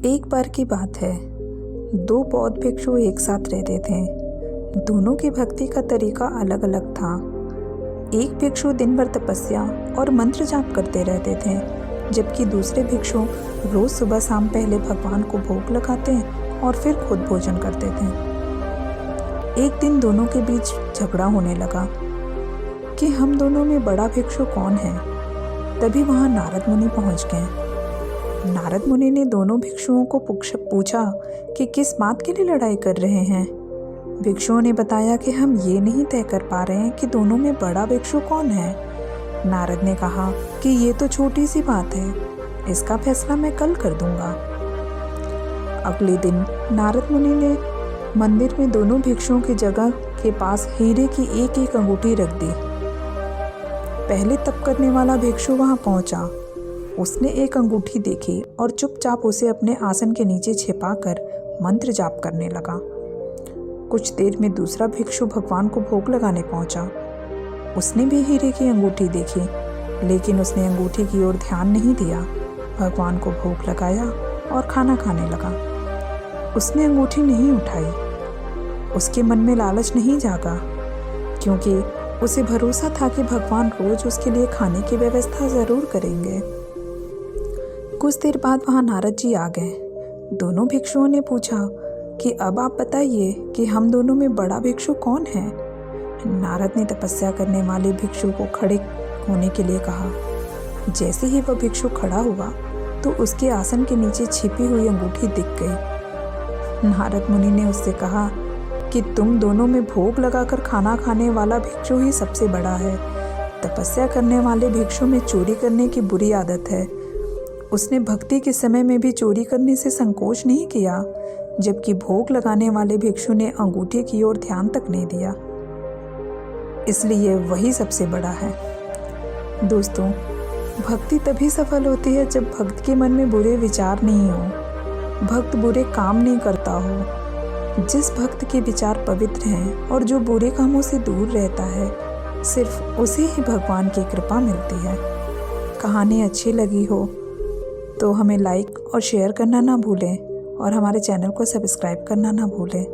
एक बार की बात है, दो बौद्ध भिक्षु एक साथ रहते थे। दोनों की भक्ति का तरीका अलग अलग था। एक भिक्षु दिन भर तपस्या और मंत्र जाप करते रहते थे, जबकि दूसरे भिक्षु रोज सुबह शाम पहले भगवान को भोग लगाते और फिर खुद भोजन करते थे। एक दिन दोनों के बीच झगड़ा होने लगा कि हम दोनों में बड़ा भिक्षु कौन है। तभी वहाँ नारद मुनि पहुँच गए। नारद मुनि ने दोनों भिक्षुओं को पूछा कि किस बात के लिए लड़ाई कर रहे हैं। भिक्षुओं ने बताया कि हम ये नहीं तय कर पा रहे हैं कि दोनों में बड़ा भिक्षु कौन है। नारद ने कहा कि ये तो छोटी सी बात है, इसका फैसला मैं कल कर दूंगा। अगले दिन नारद मुनि ने मंदिर में दोनों भिक्षुओं की जगह के पास हीरे की एक एक अंगूठी रख दी। पहले तप करने वाला भिक्षु वहां पहुंचा। उसने एक अंगूठी देखी और चुपचाप उसे अपने आसन के नीचे छिपाकर मंत्र जाप करने लगा। कुछ देर में दूसरा भिक्षु भगवान को भोग लगाने पहुंचा। उसने भी हीरे की अंगूठी देखी, लेकिन उसने अंगूठी की ओर ध्यान नहीं दिया। भगवान को भोग लगाया और खाना खाने लगा। उसने अंगूठी नहीं उठाई। उसके मन में लालच नहीं जागा, क्योंकि उसे भरोसा था कि भगवान रोज उसके लिए खाने की व्यवस्था जरूर करेंगे। कुछ देर बाद वहाँ नारद जी आ गए। दोनों भिक्षुओं ने पूछा कि अब आप बताइए कि हम दोनों में बड़ा भिक्षु कौन है। नारद ने तपस्या करने वाले भिक्षु को खड़े होने के लिए कहा। जैसे ही वह भिक्षु खड़ा हुआ तो उसके आसन के नीचे छिपी हुई अंगूठी दिख गई। नारद मुनि ने उससे कहा कि तुम दोनों में भोग लगाकर खाना खाने वाला भिक्षु ही सबसे बड़ा है। तपस्या करने वाले भिक्षु में चोरी करने की बुरी आदत है। उसने भक्ति के समय में भी चोरी करने से संकोच नहीं किया, जबकि भोग लगाने वाले भिक्षु ने अंगूठी की ओर ध्यान तक नहीं दिया। इसलिए वही सबसे बड़ा है। दोस्तों, भक्ति तभी सफल होती है जब भक्त के मन में बुरे विचार नहीं हो, भक्त बुरे काम नहीं करता हो। जिस भक्त के विचार पवित्र हैं और जो बुरे कामों से दूर रहता है, सिर्फ उसे ही भगवान की कृपा मिलती है। कहानी अच्छी लगी हो तो हमें लाइक और शेयर करना ना भूलें और हमारे चैनल को सब्सक्राइब करना ना भूलें।